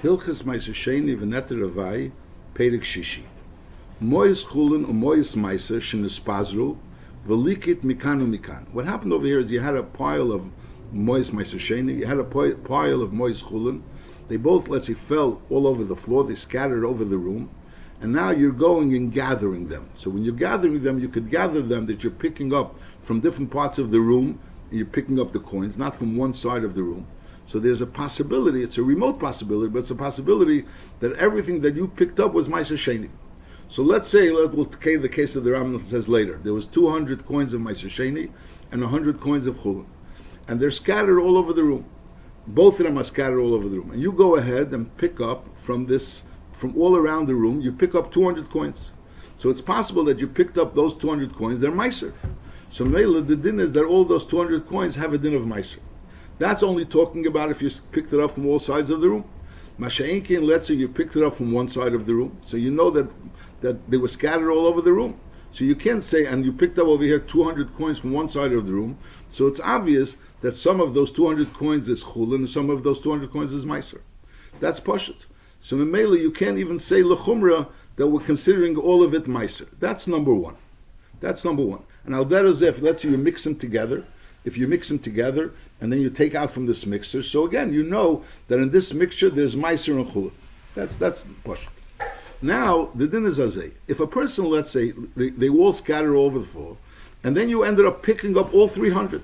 Hilchas Meiser Sheini v'neter Avai, Perek Shishi. Mois Chulin or Mois Meiser Shenispazru, v'likit mikan u'mikan. What happened over here is you had a pile of Mois Meiser Sheini, you had a pile of Mois Chulin. They both, let's say, fell all over the floor, they scattered over the room, and now you're going and gathering them. So when you're gathering them, you could gather them that you're picking up from different parts of the room, and you're picking up the coins, not from one side of the room. So there's a possibility, it's a remote possibility, but it's a possibility that everything that you picked up was Meiser Sheini. So let's say, we'll take the case of the Rambam says later, there was 200 coins of Meiser Sheini and 100 coins of Chulin. And they're scattered all over the room. Both of them are scattered all over the room. And you go ahead and pick up from all around the room, you pick up 200 coins. So it's possible that you picked up those 200 coins, they're Meiser. So Mela, the din is that all those 200 coins have a din of Meiser. That's only talking about if you picked it up from all sides of the room. Masha'inkin, let's say you picked it up from one side of the room, so you know that they were scattered all over the room. So you can't say, and you picked up over here 200 coins from one side of the room, so it's obvious that some of those 200 coins is chulin and some of those 200 coins is meiser. That's pashut. So in Mela, you can't even say lechumra that we're considering all of it meiser. That's number one. And al derezef, let's say you mix them together. If you mix them together, and then you take out from this mixture, so again, you know that in this mixture there's meiser and chulin. That's pashut. Now, the din is azay. If a person, let's say, they all scatter all over the floor, and then you ended up picking up all 300.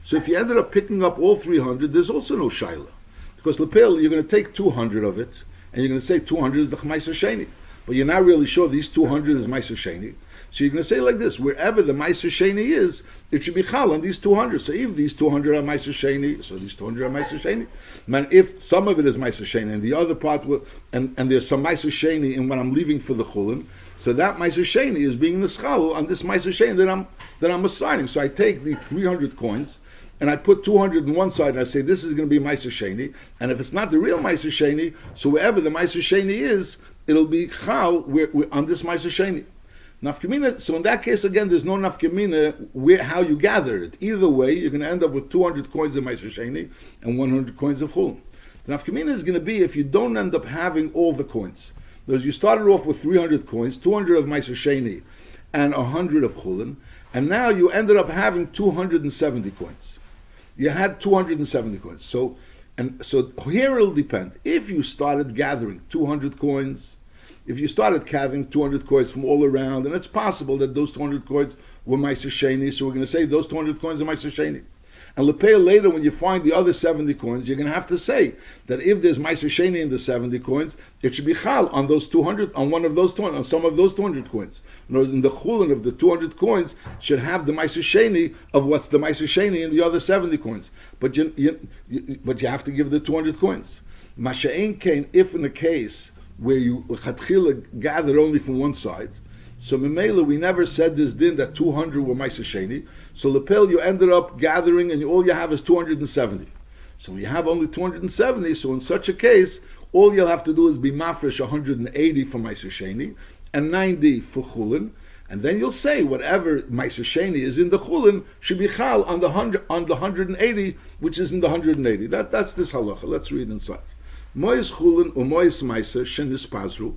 So if you ended up picking up all 300, there's also no shaila. Because lepel, you're going to take 200 of it, and you're going to say 200 is the Meiser Sheini. But you're not really sure these 200 is Meiser Sheini. So you're going to say like this, wherever the Meiser Sheini is, it should be chal on these 200. So if these 200 are Meiser Sheini, so these 200 are Meiser Sheini. Man, if some of it is Meiser Sheini, and the other part, and there's some Meiser Sheini in what I'm leaving for the chulin, so that Meiser Sheini is being the schal on this Meiser Sheini that I'm assigning. So I take the 300 coins, and I put 200 on one side, and I say this is going to be Meiser Sheini, and if it's not the real Meiser Sheini, so wherever the Meiser Sheini is, it'll be chal on this Meiser Sheini. Nafkamina, so in that case, again, there's no nafkamina how you gather it. Either way, you're going to end up with 200 coins of Meiser Sheini and 100 coins of Chulin. The nafkamina is going to be if you don't end up having all the coins. Because you started off with 300 coins, 200 of Meiser Sheini and 100 of Chulin, and now you ended up having 270 coins. You had 270 coins. So here it'll depend. If you started gathering 200 coins, if you started gathering 200 coins from all around, and it's possible that those 200 coins were Meiser Sheini, so we're going to say those 200 coins are Meiser Sheini. And lepei later, when you find the other 70 coins, you're going to have to say that if there's Meiser Sheini in the 70 coins, it should be chal on those 200, on one of those 200, on some of those 200 coins. In other words, in the chulin of the 200 coins should have the Meiser Sheini of what's the Meiser Sheini in the other 70 coins. But you have to give the 200 coins. Masha'en kain, if in a case where you gathered only from one side, so Memela, we never said this din that 200 were Meiser Sheini. So lepel, you ended up gathering, and all you have is 270. So you have only 270. So in such a case, all you'll have to do is be mafresh 180 for Meiser Sheini and 90 for Chulin, and then you'll say whatever Meiser Sheini is in the Chulin should be chal on the 180, which is in the 180. That's this halacha. Let's read inside. Mois Chulin or Mois Meiser Shenispazru.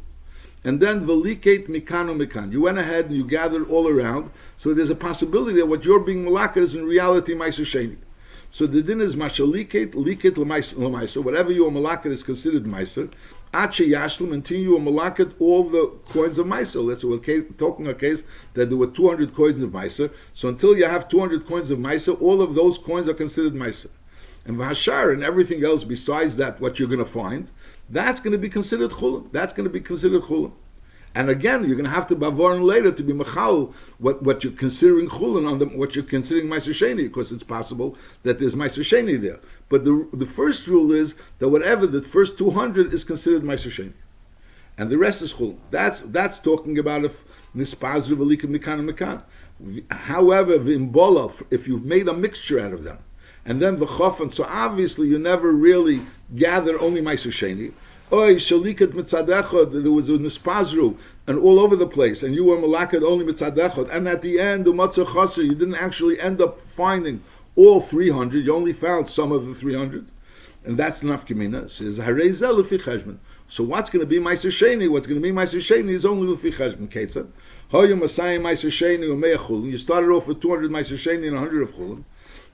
And then v'liket mikan u'mikan. You went ahead and you gathered all around. So there's a possibility that what you're being malakad is in reality Meiser Sheini. So the din is mashaliket, liket l'meiser. Whatever you are malakad is considered Meiser. Ache yashlim, until you are malakad all the coins of Meiser. Let's say we're talking a case that there were 200 coins of Meiser. So until you have 200 coins of Meiser, all of those coins are considered Meiser. And v'hashar and everything else besides that, what you're going to find, that's going to be considered chulin. And again, you're going to have to bavorn later to be machal what you're considering chulin on what you're considering Meiser Sheini, because it's possible that there's Meiser Sheini there. But the first rule is that whatever the first 200 is considered Meiser Sheini, and the rest is chulin. That's talking about if nispazru v'likim mikan mikan. However, if you've made a mixture out of them, and then the chofan, so obviously you never really gather only Meiser Sheini. Oy, shalikat mitzadechot, there was a nispazru, and all over the place, and you were malakad only mitzadechot, and at the end, the matzah chaser, you didn't actually end up finding all 300, you only found some of the 300. and that's nafkamina. Says harei zel lefi cheshbon. So what's going to be Meiser Sheini? What's going to be Meiser Sheini is only lefi cheshbon. Ketzad hoyu masayim Meiser Sheini u'mei chulin. You started off with 200 Meiser Sheini and 100 of chulin,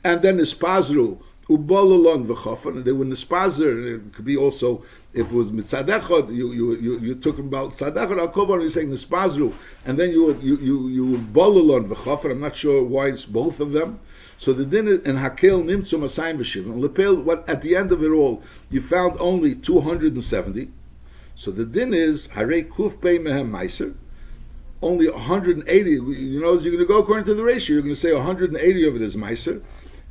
and then ispazru ubololon v'chofan. And they were nispazer. It could be also if it was mitzadechod, you took about tzadechod al kol. You're saying nispazru, and then you bololon v'chofan. I'm not sure why it's both of them. So the din and hakel nimtzu masayim v'shivim lepel. What at the end of it all, you found only 270. So the din is harei kuf pei mehem meiser. Only 180. You know, you're going to go according to the ratio. You're going to say 180 of it is meiser,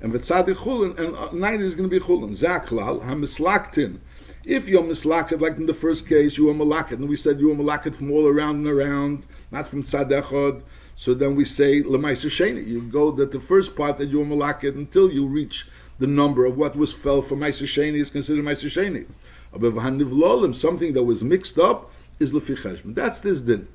and v'tzadik chulin, and 90 is going to be chulin. Zaklal hamislaktin. If you're mislakit, like in the first case, you were malakit, and we said you were malakit from all around and around, not from tzadechod. So then we say lemaiser sheni. You go that the first part that you were malakit until you reach the number of what was fell for meiser sheni is considered meiser sheni. Something that was mixed up is lefi cheshbon. That's this din.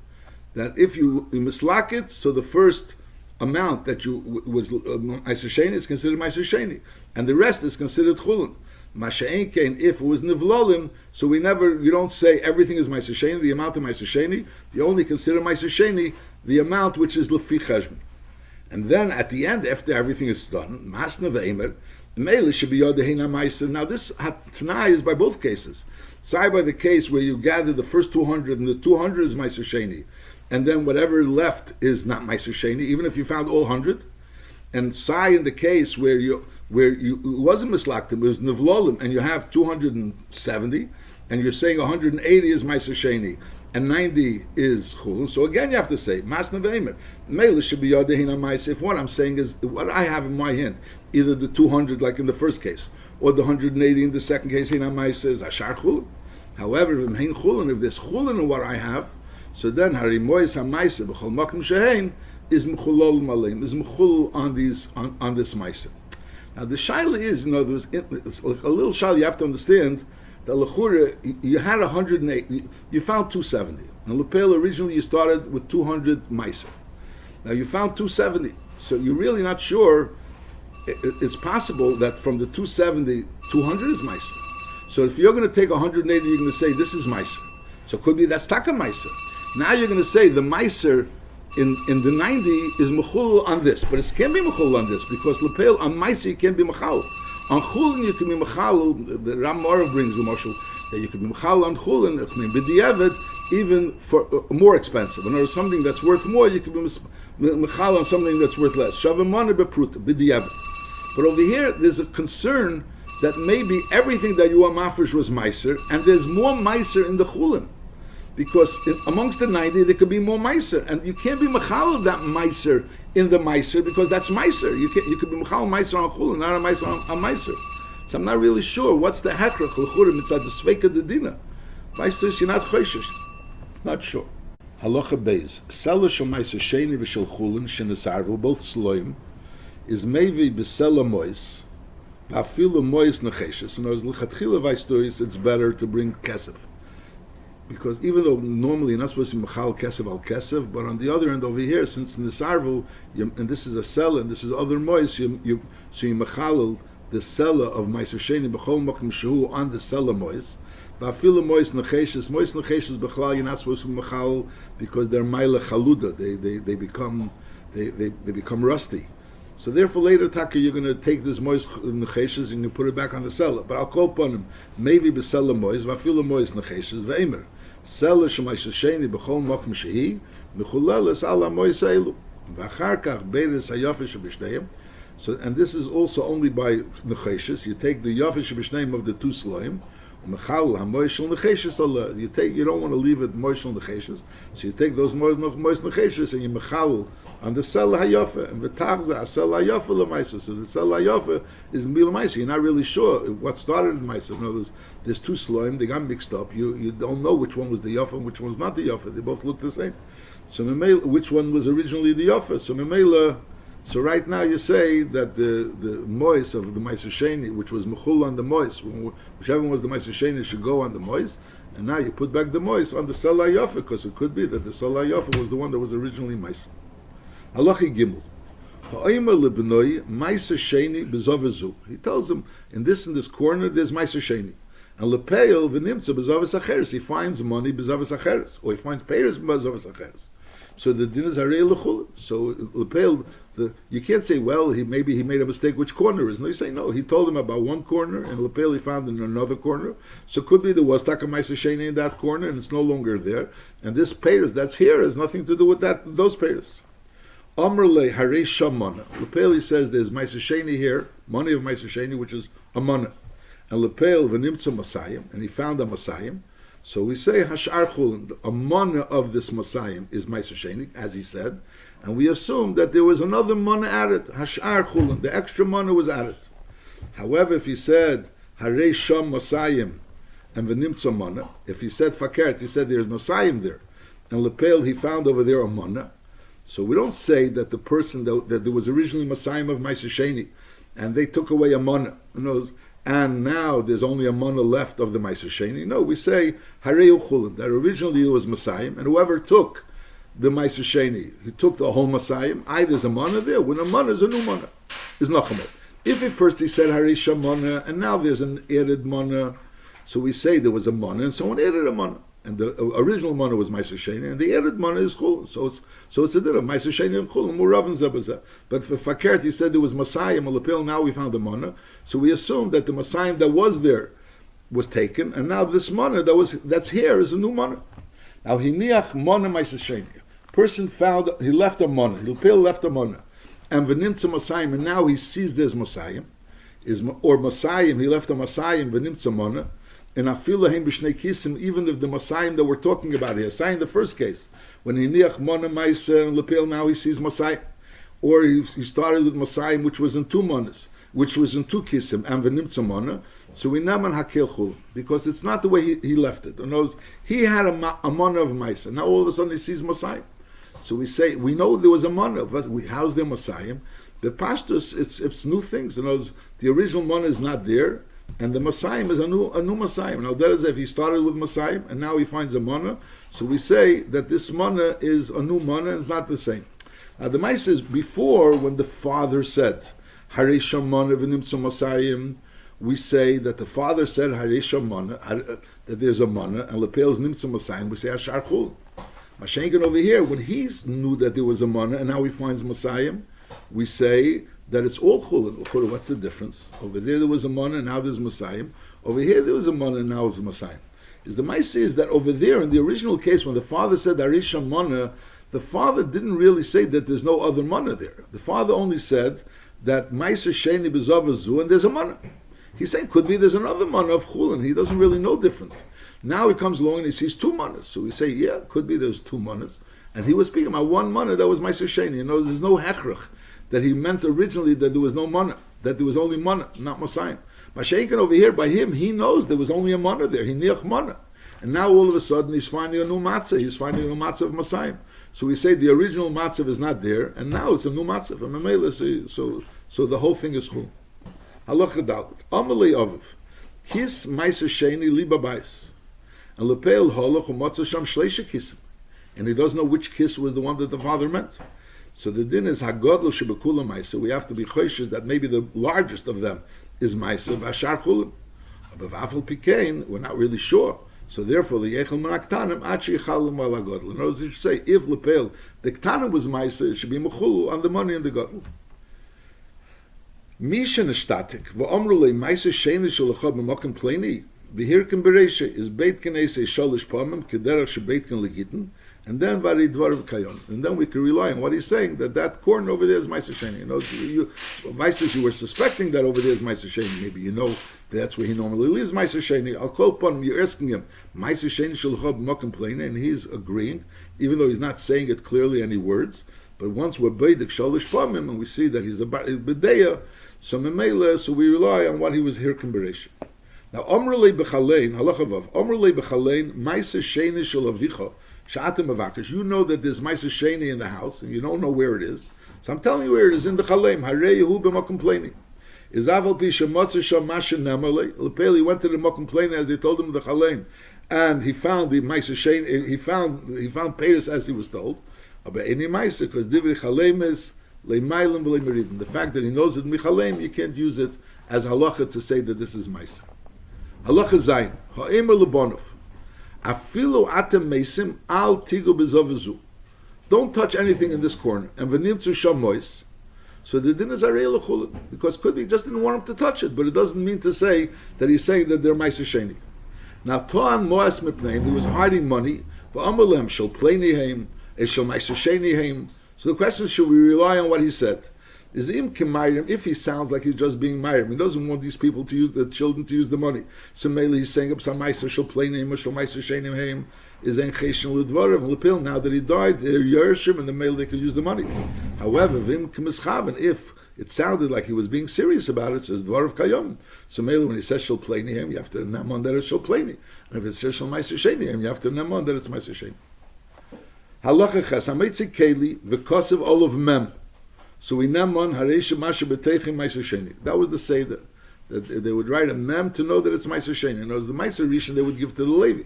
That if you mislakit, so the first amount that you was meiser sheni is considered meiser sheni, and the rest is considered chulin. Masha'en kain, if it was nivlolim, so you don't say everything is meiser sheni, the amount of meiser sheni. You only consider meiser sheni the amount which is lefi cheshbon. And then at the end, after everything is done, masna ve'emer, meila should be yodehina meiser. Now this tanai is by both cases. Say by the case where you gather the first 200 and the 200 is meiser sheni, and then whatever left is not meiser sheni, even if you found all 100. And say in the case where you it wasn't mislaktim, it was nivlolim, and you have 270, and you're saying 180 is meiser sheni, and 90 is chulun. So again, you have to say masna ve'emer. Meila should be yodehina meiser. If what I'm saying is what I have in my hand, either the 200 like in the first case, or the 180 in the second case, hina meiser is ashar chulun. However, if there's chulun in what I have, so then harimois hameiser b'chol makom shehein is mechulol malim, is mechul on this meiser. Now the shaila is, it's like a little shaila. You have to understand that lechura you had 108, you found 270, and lepel originally you started with 200 meiser. Now you found 270, so you're really not sure. It's possible that from the 270, 200 is meiser. So if you're going to take 180, you're going to say this is meiser. So it could be that's taka meiser. Now you're going to say the meiser in the 90 is mechul on this, but it can't be mechul on this because lepel on meiser you can't be mechal. On chulin you can be mechal. The Ram Orav brings the mashal that you can be mechal on chulin. I mean b'diavad even for more expensive. When there's something that's worth more, you can be mechal on something that's worth less. Shavamana bepruta b'diavad. But over here there's a concern that maybe everything that you are mafresh was meiser, and there's more meiser in the chulin. Because amongst the 90, there could be more meiser, and you can't be mechal of that meiser in the meiser because that's meiser. You could be mechal meiser on chulin, not a meiser on meiser. So I'm not really sure what's the hechrach l'churim. It's at the sveika dedina. Meister, you're not choishish. Not sure. Halacha beis seller shel meiser sheni v'shel chulin shenesarvu both sloim is maybe besela mois v'afilu mois necheshes. And as l'chatchila vaystois, it's better to bring kesef. Because even though normally you're not supposed to be mechal kesef al kesef, but on the other end over here, since in the sarvu, and this is a seller, and this is other mois, so you mechal the seller of meiser sheni b'chol makom shehu on the seller mois. Va'afilu mois necheshes b'chlal you're not supposed to be mechal because they're maila chaluda, they become rusty. So therefore later taka you're going to take this mois necheshes and you put it back on the seller. But I'll call upon him maybe b'seller mois va'afilu mois necheshes ve'emer. Seller shemaish sheni b'chol makom shehi mechuleles ala mois elu v'achar kach beiris hayafish b'shneiim. So and this is also only by necheshes. You take the yafish b'shneiim of the two sloim. Mechal hamois shel necheshes Allah. You don't want to leave it mois shel necheshes. So you take those mois necheshes and you mechal on the seller hayafa and v'tachza a seller hayafa l'maisa. So the seller hayafa is mi l'maisa. You're not really sure what started in maisa. In other words, there's two sloim. They got mixed up. You don't know which one was the yafa and which one's not the yafa. They both look the same. So which one was originally the yafa? So right now you say that the mois of the meiser sheni, which was mechul on the mois, whichever one was the meiser sheni should go on the mois, and now you put back the mois on the seller hayafa because it could be that the seller hayafa was the one that was originally meiser. Halachi Gimel. Ha'omer lebnoi Meiser Sheini bezovezu. He tells him, in this corner, there's Meiser Sheini. And lepeil v'nimtza bezoves acheres. He finds money bezoves acheres, or he finds payers bezoves acheres. So the din is harei l'chul. So lepeil, you can't say, well, maybe he made a mistake. Which corner is? No, you say no. He told him about one corner, and lepeil he found in another corner. So it could be there was taka Meiser Sheini in that corner, and it's no longer there. And this payers that's here has nothing to do with those payers. Amrle harei shamana. Lepeil, he says there's Meiser Sheini here, money of Meiser Sheini, which is a mana. And lepeil v'nimtza masayim, and he found a masayim. So we say hashar chulin, a mana of this masayim is Meiser Sheini, as he said, and we assume that there was another mana added, hashar chulin, the extra mana was added. However, if he said harei sham masayim and v'nimtza mana, if he said fakert, he said there's masayim there, and lepeil he found over there a mana. So we don't say that the person that there was originally masayim of Meiser Sheini, and they took away a mana. And now there's only a mana left of the Meiser Sheini. No, we say harei chulin, that originally it was masayim, and whoever took the Meiser Sheini, he took the whole masayim. There's a mana there. When a mana is a new mana, is nachamot. If at first he said harei shamana, and now there's an added mana, so we say there was a mana, and someone added a mana. And the original mana was Meiser Sheini, and the added mana is chulin. So it's a din of Meiser Sheini and chulin. Muravin zabazah. But for fakert, he said there was masayim alapil. Now we found the mana, so we assume that the masayim that was there was taken, and now this mana that's here is a new mana. Now hiniach mana Meiser Sheini. Person found he left a mana. Alapil left a mana, and v'nimtza masayim, and now he sees there's masayim, or masayim. He left a masayim v'nimtza mana. And afilahim b'shnei kisim, even if the masayim that we're talking about here, saying the first case, when he niach mana ma'aser and lepil, now he sees masayim, or he started with masayim which was in two manas, which was in two kisim, and v'nimtza mana, so we naman hakel chul, because it's not the way he left it. In other words, he had a mana of ma'aser, now all of a sudden he sees masayim. So we say, we know there was a mana, how's there masayim? The pashtus, it's new things. In other words, the original mana is not there, and the Masayim is a new Masayim. Now that is if he started with Masayim and now he finds a mana. So we say that this mana is a new mana and it's not the same. Now the Maisa is before, when the father said Harei Shamana v'nimtzu Masayim, we say that the father said Harei Shamana, that there's a mana, and Lepel's nimtzu Masayim, we say Ashar Chul. Mashenkin over here, when he knew that there was a mana and now he finds Masayim, we say that it's all chulin. What's the difference? Over there was a mana, and now there's masayim. Over here there was a mana, and now it's a masayim. The ma'aseh is that over there in the original case, when the father said arisha mana, the father didn't really say that there's no other mana there. The father only said that ma'aseh sheini b'zavazu, and there's a mana. He's saying could be there's another mana of chulin. He doesn't really know different. Now he comes along and he sees two manas. So we say, yeah, could be there's two manas. And he was speaking about one mana that was ma'aseh sheini. There's no hechrach that he meant originally that there was no mana, that there was only mana, not masayim. Mashenkin over here, by him, he knows there was only a mana there. He niach mana. And now all of a sudden he's finding a new matzah. He's finding a new matzah of masayim. So we say the original matzah is not there, and now it's a new matzah. So the whole thing is chul. Halacha dalet. Amalei aviv. Kis ma'aser sheini liba bais. And lepeil halach u'matzah sham shleisha kisim. And he doesn't know which kiss was the one that the father meant. So the din is hagodlo shebekula ma'aser. We have to be choishes that maybe the largest of them is ma'aser b'ashar chulim. But v'afal pikein, we're not really sure. So therefore, the yechel menaktanim achi yichalim al hagodlo. In other words, you should say if lepel the ktanim was ma'aser, it should be mechulu on the money and the godlo. Misha neshtatik v'omru le ma'aser sheini shalachad b'mokim pleini v'hirkim bereisha is beit kenese shalish pamim kederach shebeit ken legitin. And then vari dvar kayon, and then we can rely on what he's saying that corner over there is ma'aser sheini. You were suspecting that over there is ma'aser sheini. Maybe you know that's where he normally lives. Ma'aser sheini. I'll call upon him. You're asking him ma'aser sheini shalchab mokim pleina, and he's agreeing, even though he's not saying it clearly any words. But once we're beidik shalish pamim, and we see that he's a bedeya, so memela, so we rely on what he was here conversation. Now omrulei bechalein halachavav omrulei bechalein ma'aser sheini shalavicha. You know that there's Ma'aser Sheini in the house, and you don't know where it is. So I'm telling you where it is, in the Chalem. Harei Yehu b'makom pleini. Is aval pi shemotzer sham mashen nemalei. Lepeli went to the makom pleini as they told him the Chalem, and he found the Ma'aser Sheini. He found Peiros as he was told. But any Ma'aser, because Divri Chalem is Leimaylim v'leimeridin. The fact that he knows it michalem, you can't use it as halacha to say that this is meiser. Halacha zayin. Ha'emer lebonov. Afilu atem meisim al tigu bezovezu. Don't touch anything in this corner. And v'nimtzu shamois. So the din is arei l'chulin, because could be he just didn't want him to touch it, but it doesn't mean to say that he's saying that they're meiser sheni. Now to'an moas mipneim, he was hiding money. V'amalem shall pleni heim, shall meiser sheni heim. So the question is, should we rely on what he said? Is im kemayrim, if he sounds like he's just being mayrim, he doesn't want these people to use, the children to use the money. So maybe he's saying up some meiser shall pleni heim, shall meiser sheni heim. Is ein cheshen l'dvarim l'pil. Now that he died, they're yershim, and the male they could use the money. However, vim k'mischaven, if it sounded like he was being serious about it, says dvar of kayom. So male, when he says shall pleni him, you have to namon that it's shall pleni. And if it says shall meiser sheni him, you have to namon that it's meiser sheni. Halacha ches hameitzik keli v'kosev olav mem. So we namon hareisha masha b'teichim meiser sheni. That was the seder, that they would write a mem to know that it's meiser sheni. And it was the meiser rishon they would give to the Levi.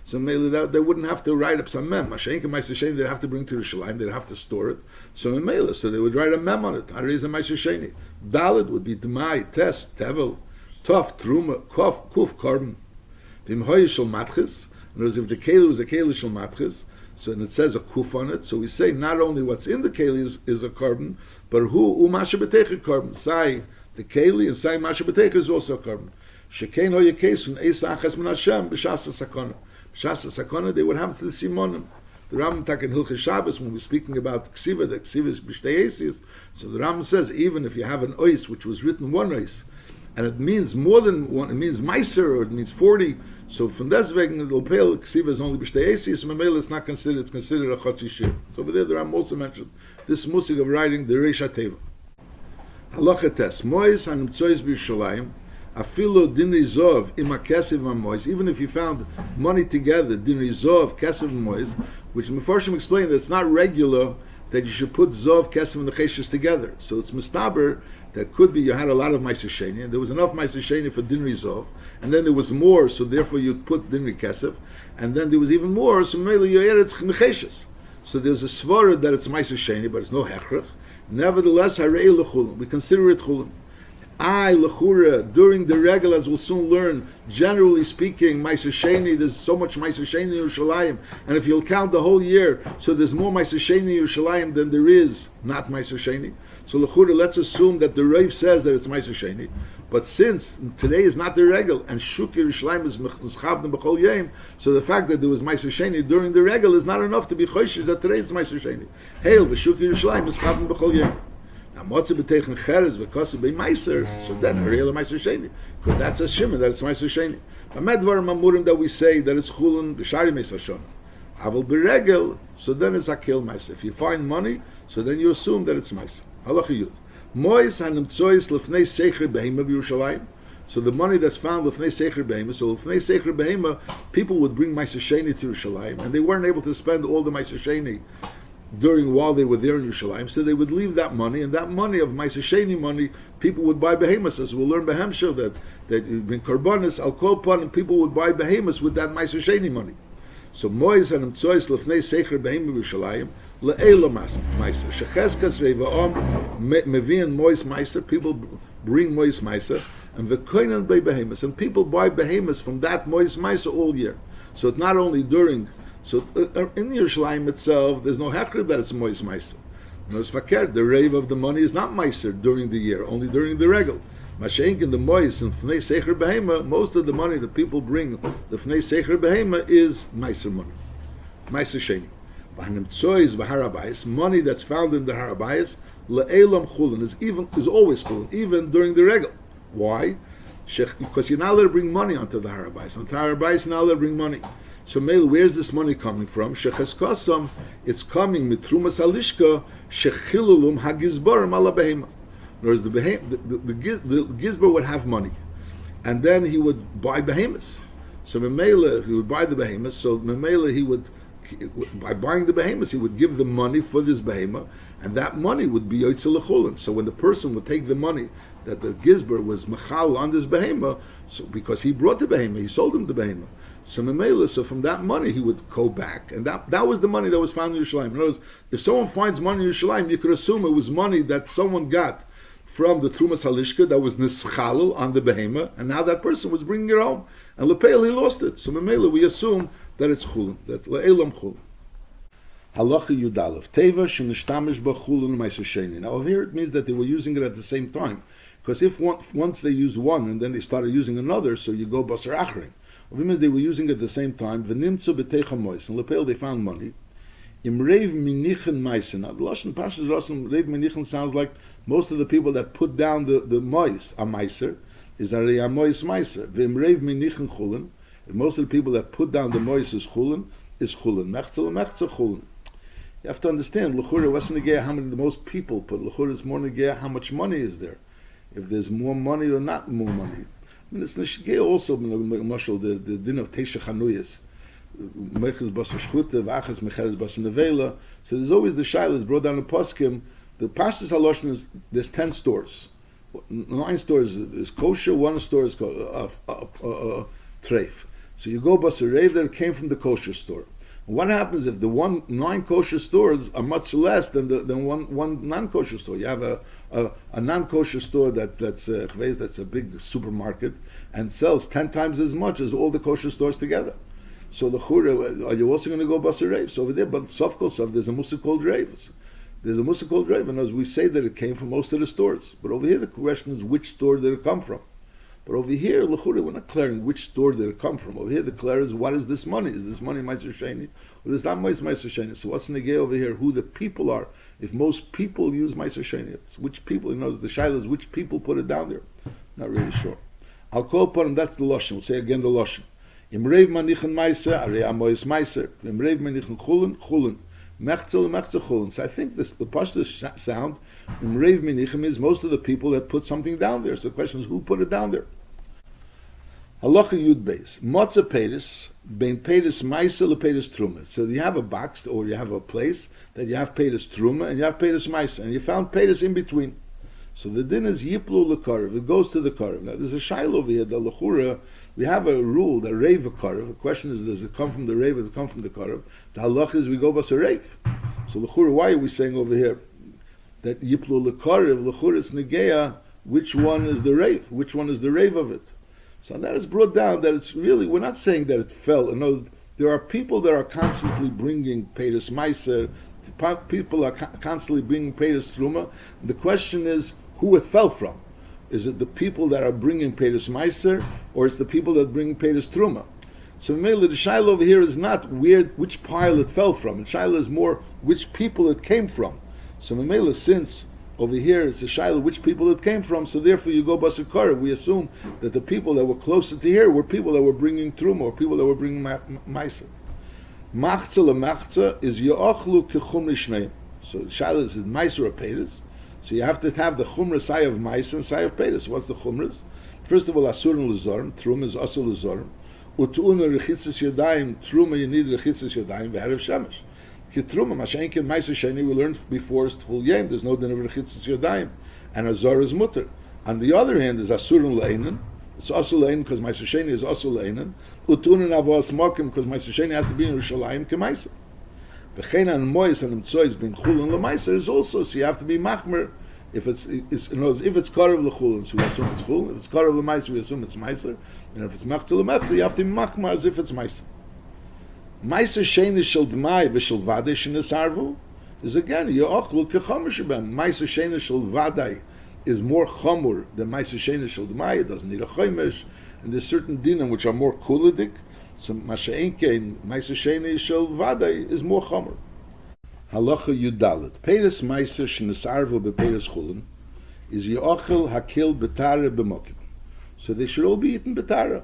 So Mela, they wouldn't have to write up some mem. Mashenka Meiser Sheni, they'd have to bring to Yerushalayim, they'd have to store it. So in Mela, so they would write a mem on it. Harei a Meiser Sheni. Dalet would be Demai, Tes, Tevel, Tov, Truma, Kuf, Korban. Vim Hoye Shel Matches. In other words, if the Keli was a Keli Shel Matches, so and it says a Kuf on it, so we say not only what's in the Keli is a Korban, but who Masha B'Teich Korban. Sai the Keli and Sai Masha B'Teich is also a Korban. Shekein Hoye Kesun, Eisa Achas Min Hashem, B'Shas HaSakona. Shas Sakona, they would have to the Simonim. The Rambam Tak in Hilchos Shabbos, when we're speaking about Ksiva, the Ksiva is B'Shtei. So the Rambam says, even if you have an ois, which was written one ois, and it means more than one, it means Meiser, or it means 40, so from deswegen, the Lopel Ksiva is only B'Shtei Esis, so Mamela it's not considered, it's considered a Chotzi Shir. So over there, the Rambam also mentioned this musig of writing the Reisha Teva. Halacha Tes, Mois and Tzois B'Yushalayim, Afilo din rizov ima kesev mamois. Even if you found money together, din rizov kesev mamois, which Mefarshim explained that it's not regular that you should put zov, kesev, and the cheshes together. So it's mistaber that could be you had a lot of meiser sheni, and there was enough meiser sheni for din rizov, and then there was more, so therefore you'd put din kesev, and then there was even more, so maybe you added cheshes. So there's a svara that it's meiser sheni, but it's no hechrach. Nevertheless, harei lechulin, we consider it chulin. Lechura, during the regal, as we'll soon learn, generally speaking, Meiser Sheni, there's so much Meiser Sheni in Yerushalayim, and if you'll count the whole year, so there's more Meiser Sheni in Yerushalayim than there is not Meiser Sheni. So Lechura, let's assume that the Rav says that it's Meiser Sheni, but since today is not the regal, and Shuk Yerushalayim is Meschabdim B'chol Yom, so the fact that there was Meiser Sheni during the regal is not enough to be Choshesh that today it's Meiser Sheni. Hail, V'Shuk Yerushalayim is Meschabdim B'chol Yom. Now, Motze b'teichen cheres v'kosev b'meiser, so then Harei Meiser Sheni, because that's a shimon that it's Meiser Sheni. But medvar mamurim that we say that it's chulun b'shari Meiser Shona. Aval b'regel, so then it's akil Meiser. If you find money, so then you assume that it's Meiser. Halacha yud. Mois hanimtzois lefnei seicher behema b'Yerushalayim. So the money that's found lefnei seicher behema, so lefnei seicher behema, people would bring Meiser Sheni to Yerushalayim, and they weren't able to spend all the Meiser Sheni while they were there in Yerushalayim, so they would leave that money, and that money of Meiser Sheni money, people would buy behemoths. As we'll learn Behemshah that in Korbanos al Kolpan, and people would buy behemoths with that Meiser Sheni money. So Mois and Tzois lefnei seicher behema Yerushalayim le'elo Meiser shecheskas revaom mevian Mois Meiser. People bring Mois Meiser and v'koinen by behemoths, and people buy behemoths from that Mois Meiser all year. So it's not only during. So in Yerushalayim itself, there's no hechra that it's Mois Meiser. No, it's fakir. The rave of the money is not Meiser during the year, only during the regal. Mashenk in the Mois and Fnei Seicher Behema, most of the money that people bring, the Fnei Seicher Behema is Meiser money, Meiser Sheni. V'hanim tzois b'harabayis, money that's found in the harabayis, le'elam chulin is always chulin, even during the regal. Why? Because you're not allowed to bring money onto the harabayis. Onto the harabayis, you're not allowed to bring money. So, Meil, where's this money coming from? Shecheskosom, it's coming mitrumas alishka shechilulum hagizbarim ala behema. In other words, the gizbar would have money, and then he would buy behemoths. So, Memela, he would buy the behemoths. So, Memela, he would, by buying the behemoths, he would give the money for this behemoth, and that money would be yotzei lechulin. So, when the person would take the money that the gizbar was machal on this behemoth, so because he brought the behemoth, he sold him the behemoth. So Memela, so from that money he would go back, and that was the money that was found in Yerushalayim. In other words, if someone finds money in Yerushalayim, you could assume it was money that someone got from the Trumas Halishka that was nischalel on the behema, and now that person was bringing it home, and lepeil he lost it. So Memela, we assume that it's chulin, that le'elam chulin. Halacha Yudalev Teva shenishtamish ba chulin ma'aser sheni. Now over here it means that they were using it at the same time, because if once they used one and then they started using another, so you go basar achrin. Over here means they were using it at the same time. V'nimtzu b'teicha mois. In lepeil they found money. Im reiv minichen ma'aser. Now the lashon Parshas Rasul reiv minichen sounds like most of the people that put down the mois a ma'aser is a mois ma'aser. V'im reiv minichen chulin. Most of the people that put down the mois is chulin. Mechzel chulin. You have to understand, l'chura wasn't negea how many the most people put. L'chura is more negea how much money is there. If there's more money or not more money. I mean, it's negea also, Marshal, the din of Teisha Chanuyas. Mechaz basar shchuta, v'achas mecheres basar nevela. So there's always the shayla, brought down the poskim. The Pashtus Haloshin is, there's 10 stores. 9 stores is kosher, 1 store is treif. So you go basar reiv that came from the kosher store. What happens if the 9 kosher stores are much less than one non-kosher store? You have a non-kosher store that's a big supermarket and sells 10 times as much as all the kosher stores together. So the chura, are you also going to go basar reiv? So over there, but sofkosov, there's a musa called reiv. There's a musa called reiv, and as we say that it came from most of the stores. But over here, the question is which store did it come from? But over here, l'chura, we're not clearing which store did it come from. Over here, the clear is what is this money? Is this money ma'aser sheni? Or is that ma'aser sheni? So what's the negay over here? Who the people are? If most people use ma'aser sheni, which people? You know, the shaila is which people put it down there. Not really sure. I'll call upon him. That's the lashon. We'll say again the lashon. Im reiv manichen ma'aser, arei amois ma'aser. Im reiv manichen chulin. Mechzel chulin. So I think the pashtus sound im reiv manichen is most of the people that put something down there. So the question is who put it down there? Halacha Yud Beis. Matzah Peiris, bein Peiris Maisa le Peiris Truma. So you have a box or you have a place that you have Peiris Truma and you have Peiris Maisa, and you found Peiris in between. So the din is Yiplu l'Karev. It goes to the Karev. Now there's a shail over here, the L'chura, we have a rule, the Reiv Karev. The question is, does it come from the Reiv or does it come from the Karev? The halacha is we go basar Reiv. So L'chura, why are we saying over here that Yiplu l'Karev, L'chura it's Negea, which one is the Reiv? Which one is the Reiv of it? So that is brought down that it's really, we're not saying that it fell. No, there are people that are constantly bringing Peiris Meiser, people are constantly bringing Peiris Truma. The question is who it fell from. Is it the people that are bringing Peiris Meiser, or is the people that bring Peiris Truma? So mainly the shaila over here is not which pile it fell from. The shaila is more which people it came from. So Mamela, since over here it's a shaila which people it came from, so therefore you go basar karev. We assume that the people that were closer to here were people that were bringing truma, or people that were bringing meiser. Machza is yoachlu kechumri shneim. So the shaila is meiser or peiris. So you have to have the chumra sai of meiser and sai of peiris. What's the chumras? First of all, asur and lezorim. Truma is asur lezorim. Utuuna rechitzas yadayim. Truma you need rechitzas yadayim v'harav shemesh. Kitruma, Mashenkin, Ma'aser Sheni, we learned before it's full yem. There's no din of rechitzas yadayim, and azar is mutter. On the other hand, there's asur and leinen. It's also leinen because Ma'aser Sheni is also leinen. Utun and avos makim because Ma'aser Sheni has to be in Yerushalayim k'ma'aser. V'chein and mois and imtzois being chul and l'ma'aser is also, so you have to be machmer. If it's karev l'chul, so we assume it's chul. If it's karev l'ma'aser, we assume it's ma'aser. And if it's machzel l'ma'aser, you have to be machmer as if it's ma'aser. Ma'aser Sheini shel dmai v'shel vadei shenisarvu is again yoachlu kechomer shebem. Ma'aser Sheini shel vadei is more chomur than Ma'aser Sheini shel dmai. It doesn't need a chomesh, and there's certain dinim which are more kuladik. So Ma'aser Sheini shel vadei is more chomur. Halacha Yudalet. Peiris Ma'aser shenisarvu bepeiris chulin is yoachel hakil betara b'mokim. So they should all be eaten betara.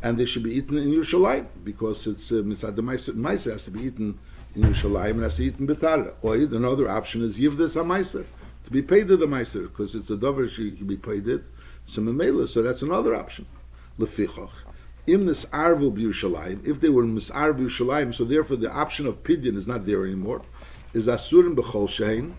And they should be eaten in Yerushalayim, because it's the Meiser has to be eaten in Yerushalayim and has to be eaten betara. Or another option is Yivdes HaMeiser, to be paid to the Meiser, because it's a dover she can be paid it. So that's another option. Lefichach. Im this arvu b'Yerushalayim, if they were misar b'Yerushalayim, so therefore the option of pidyon is not there anymore. Is asurim b'chol shein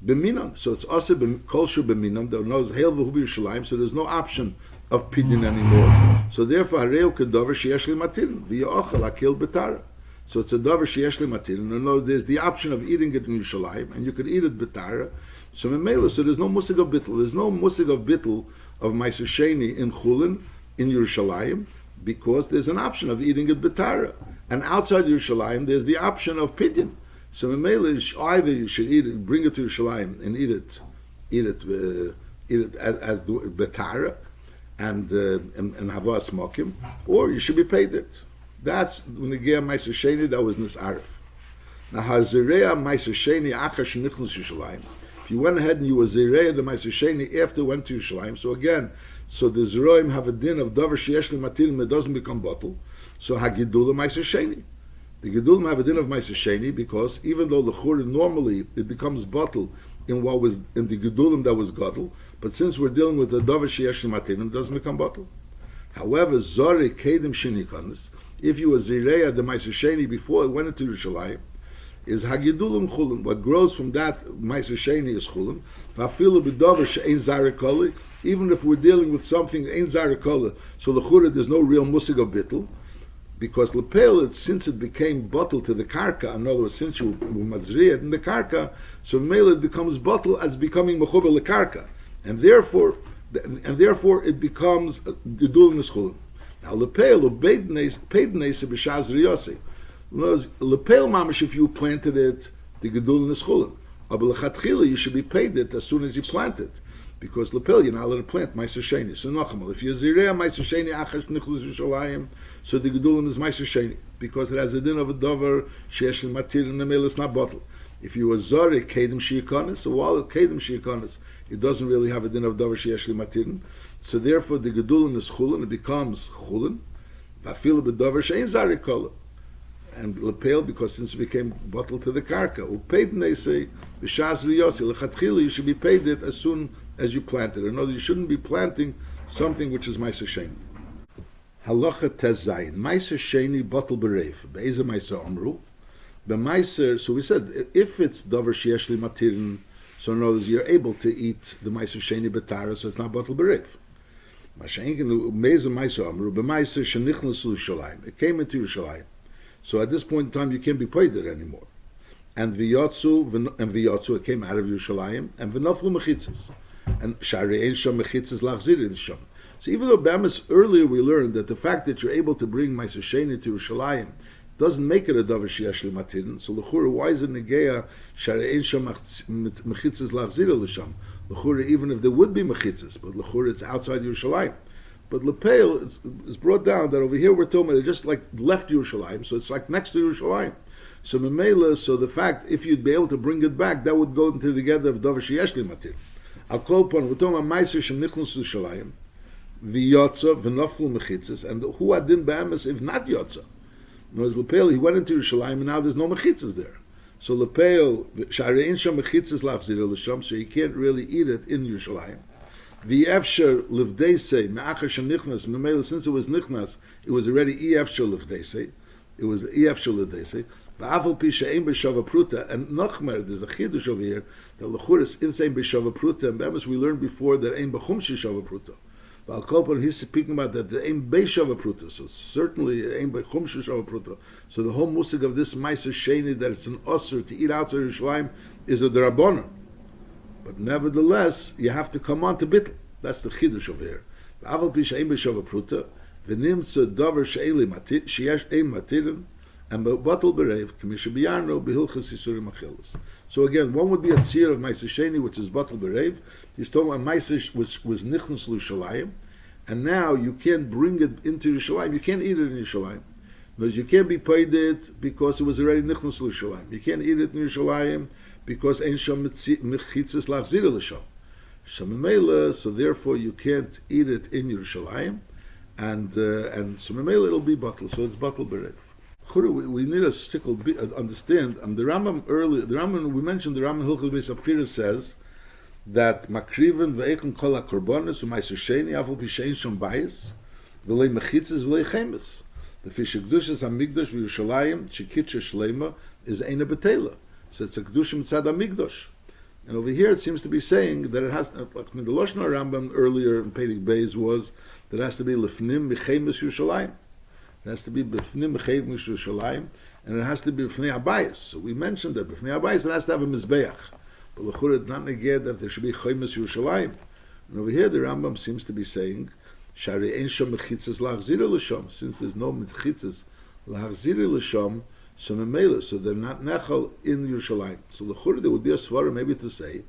b'minam. So it's also kol shu b'minam. There knows hail v'hu b'Yerushalayim. So there's no option of pidyon anymore. So therefore, hareu kedavar sheyesh li matirin v'yochel akil betara. So it's a davar sheyesh li matirin. And there's the option of eating it in Yerushalayim, and you could eat it betara. So memela, so there's no musig of bittul. There's no musig of bittul of Meiser Sheini in Chulin in Yerushalayim, because there's an option of eating it betara. And outside Yerushalayim, there's the option of pidyon. So memela, either you should eat it, bring it to Yerushalayim and eat it as betara, and havas mokim, or you should be paid it. That's when the Gear Meiser Sheini, that was Nisarif. Now, Hazireya Meiser Sheini Achar Shenichnas Yerushalayim. If you went ahead and you were Zireya the Meiser Sheini after you went to Yerushalayim, so again, so the Zeroim have a din of Davar Sheyesh Matilim, it doesn't become bottle. So Hagidulah Meiser Sheini. The Gedulim have a din of Meiser Sheini because even though L'chur normally it becomes bottle in what was in the Gedulim that was Gadol, but since we're dealing with the Davar Sheyesh Matilim, it doesn't become bottle. However, Zore Kedim Shenikanis, if you were Zireya the Meiser Sheini before it went into Yerushalayim, is Hagidulim Chulin. What grows from that Meiser Sheini is Chulin. Vafilu b'davar she'ein zarekoli. Even if we're dealing with something ein zarekoli, so l'chura there's no real musig of bittul, because lepel, since it became bottle to the karka, in other words, since you mazriyat in the karka, so mele it becomes bottle as becoming mechuber lekarka, and therefore it becomes gedul neschulin. Now lepel paid nese b'shaz riyasi. Lepel mamish, if you planted it, the gedul neschulin. But lechatchila you should be paid it as soon as you plant it, because lepel you're not allowed to plant Meiser Sheini. So nochamal, if you're zireya Meiser Sheini achar shenichlas Yerushalayim, so the gedulim is Meiser Sheini, because it has a din of a davar sheyesh matir in the middle. It's not bottle. If you were zorek kedim sheikonis, so while it kedim sheikonis, it doesn't really have a din of davar sheyesh matir. So therefore, the gedulim is chulin. It becomes chulin. Vafil b'davar shein zarek kola. And lepel, because since it became bottle to the karka, upaid neisei b'shas riyosi lechatchila, you should be paid it as soon as you plant it. In other words, you shouldn't be planting something which is Meiser Sheini. Halacha tezayin Meiser Sheini bottle bereif be'ezeh Meiser Amru be'Meiser. So we said if it's davar sheyesh li matirin, so in other words you're able to eat the Meiser Sheini betara, so it's not bottle bereif. Masha'inkin be'ezeh Meiser Amru be'Meiser shenichnas Yerushalayim. It came into Yerushalayim. So at this point in time, you can't be paid it anymore. And v'yotzu, it came out of Yerushalayim, and v'noflu mechitzas, and sharein sham mechitzas lachzir sham. So even though Bamis earlier we learned that the fact that you're able to bring Meiser Sheini to Yerushalayim doesn't make it a davar sheyesh li matirin. So l'chura, why is it negeya sharein sham mechitzas lachzir l'sham? L'chura, even if there would be mechitzas, but l'chura it's outside Yerushalayim. But Lepel is brought down that over here we're talking about they just like left Yerushalayim, so it's like next to Yerushalayim. So Memela, so the fact if you'd be able to bring it back, that would go into together of Davar Sheyesh Li Matir. I'll call upon we're talking about Meiser Shem Nichlus Yerushalayim, V'Yotza V'Noflu Mechitzas, and who adin b'amis if not Yotza. Whereas Lepel, he went into Yerushalayim and now there's no mechitzas there. So Lepel Sharein Sham Mechitzas Lachzir L'Sham, so you can't really eat it in Yerushalayim. The efsher livdeisei me'achar shem nichnas memela, since it was nichnas, it was already efsher livdeisei. It was efsher livdeisei. Va'afal pi she'ein b'shava pruta, and nochmer, there's a chidush over here that lechuris insane b'shava pruta, and bemis we learned before that ein b'chumshi shava pruta. Va'al kolpon he's speaking about that the ein b'shava pruta, so certainly ein b'chumshi shava pruta. So the whole musig of this Meiser Sheini that it's an osur to eat outside Yerushalayim is a drabonon. But nevertheless, you have to come on to bittul. That's the chidush over here. V'aval pi she'ein b'shava pruta, v'nimtza davar sheyesh ein matirin, and bottle bereiv k'misha b'yarno b'hilchas yisurim achilas. So again, one would be a tzir of Meiser Sheini, which is bottle bereiv. He's talking about Meiser was nichnas l'Yerushalayim, and now you can't bring it into Yerushalayim. You can't eat it in Yerushalayim. Because you can't be paid it because it was already nichnas l'Yerushalayim. You can't eat it in Yerushalayim because ein sham mechitzas lachzir l'sham. So therefore you can't eat it in Yerushalayim, and so memela it'll be bottle. So it's bottle bereif. We need a stickle understand. The Rambam earlier, we mentioned the Rambam Hilchos Beis Abchira says that makriven ve'echen kol hakorbanos u'Meiser Sheini afal pi she'ein sham bayis v'lei mechitzas v'lei chemes. The fish kedushas hamigdash v'Yerushalayim shekitcha shleima is eina betela. So it's a kedushim tzad hamigdash. And over here it seems to be saying that it has, like the Lashon Rambam earlier in Perek Beis was, that it has to be Lefnim Mechemes Yerushalayim. It has to be Befnim Mechemes Yerushalayim, and it has to be B'fnei Habayis. So we mentioned that B'fnei Habayis it has to have a Mizbeach. But L'chura it's not neged that there should be Chemes Yerushalayim. And over here the Rambam seems to be saying, Shari Ein Shom Mechitzas Lachzira L'Shom. Since there's no Mechitzas Lachzira L'Shom, so Memela, so they're not Nechal in Yerushalayim. So L'chura there would be a svara maybe to say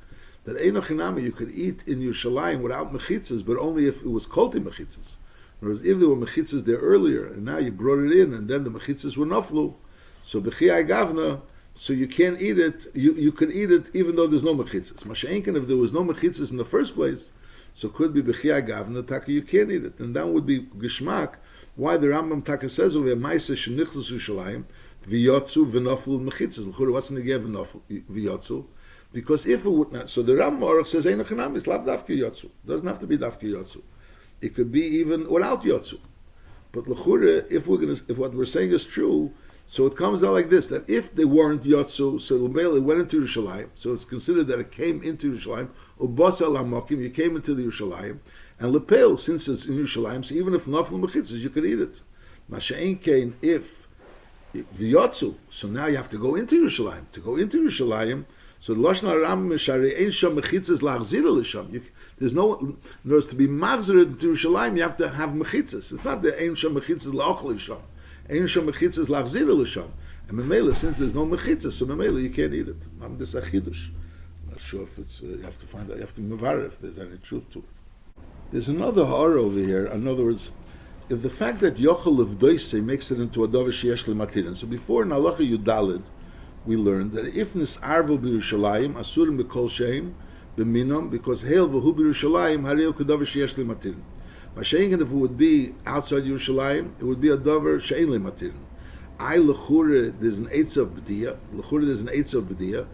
that Eino Chinami you could eat in Yerushalayim without Mechitzas, but only if it was Kolti Mechitzas. Whereas if there were Mechitzas there earlier, and now you brought it in, and then the Mechitzas were Naflu, so B'chiyai Gavna, so you can't eat it, you could eat it even though there's no Mechitzas. Masha'enken, if there was no Mechitzas in the first place, so could be B'chiyai Gavna, Taka, you can't eat it. And that would be Gishmak, why the Rambam Taka says over here, Maisa Shenichlas Yerushalayim, V'yotzu V'noflu Mechitzas. L'chura, what's in the Gev V'yotzu? Because if it would not, so the Rambam Aruch says, Ein Achanam, it's lav Dafki Yotzu. Doesn't have to be Dafki Yotzu. It could be even without Yotzu. But L'chura, if what we're saying is true, so it comes out like this, that if they weren't Yotzu, so L'meil, it went into Yerushalayim, so it's considered that it came into Yerushalayim, Ubasa L'Hamokim, you came into the Yerushalayim, and L'peil, since it's in Yerushalayim, so even if Naflu Mechitzas, you could eat it. Masha'en Kain, if the Yotzu, so now you have to go into Yerushalayim. To go into Yerushalayim, so the Lashon HaRambam is Shari Ein Shom Mechitzas Lachzira L'Sham. There's no, in order to be Machzir into Yerushalayim, you have to have Mechitzas. It's not the Ein Shom Mechitzas La'ochel L'Sham. Ein Shom Mechitzas Lachzira L'Sham. And Memela, since there's no Mechitzas, so Memela, you can't eat it. This is a Chidush. I'm not sure if it's, you have to find out, you have to mevar if there's any truth to it. There's another horror over here. In other words, if the fact that Yochel of Doise makes it into a Dover Sheyesh L'Matirin. So before in Halacha Yudalid, we learned that if Nis'arvo B'Yerushalayim, Asurim B'Kol Sheim, B'Minom, because Hail V'Hu B'Yerushalayim, Hareu Kedover Sheyesh L'Matirin. Mashiach, if it would be outside Yerushalayim, it would be a Dover She'en L'Matirin. I L'Chure, there's an Eitz of B'Diyah. L'Chure, there's an Eitz of B'Diyah.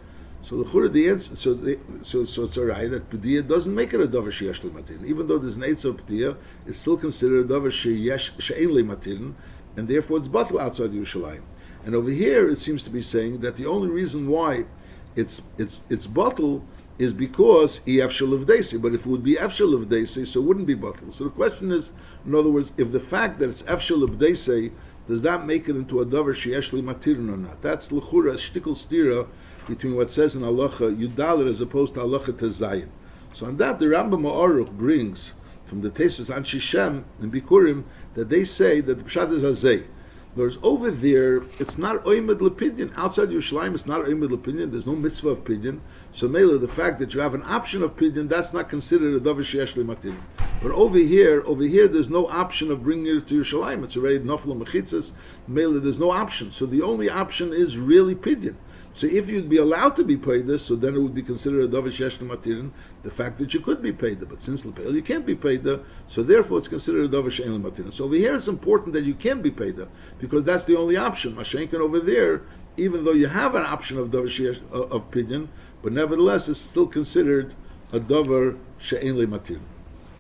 So L'Chure, the answer, so it's alright that B'Diyah doesn't make it a Dover Sheyesh L'Matirin. Even though there's an Eitz of B'Diyah, it's still considered a Dover She'en L'Matirin, and therefore it's Batal outside Yerushalayim. And over here, it seems to be saying that the only reason why it's bottle is because efshel of desi. But if it would be efshel of desi, so it wouldn't be bottle. So the question is, in other words, if the fact that it's efshel of desi, does that make it into a davar sheyesh li matirin or not? That's l'chura shtikul stira between what says in halacha yudalit as opposed to halacha tezayin. So on that, the Rambam Aruch brings from the Tesis on Shishem and Bikurim that they say that the pshat is azay. Whereas over there, it's not oimed lepidyon. Outside Yerushalayim, it's not oimed lepidyon. There's no mitzvah of pidyon. So mele, the fact that you have an option of pidyon, that's not considered a davar sheyesh limatin. But over here, there's no option of bringing it to Yerushalayim. It's already nafla mechitzas. Mele, there's no option. So the only option is really pidyon. So if you'd be allowed to be paid this, so then it would be considered a davar sheyesh limatin. The fact that you could be paid there, but since lepeil you can't be paid there, so therefore it's considered a davar she'en limatin. So over here it's important that you can be paid there because that's the only option. Mashenkin over there, even though you have an option of davar sheyesh of pidyon, but nevertheless it's still considered a davar she'en limatin.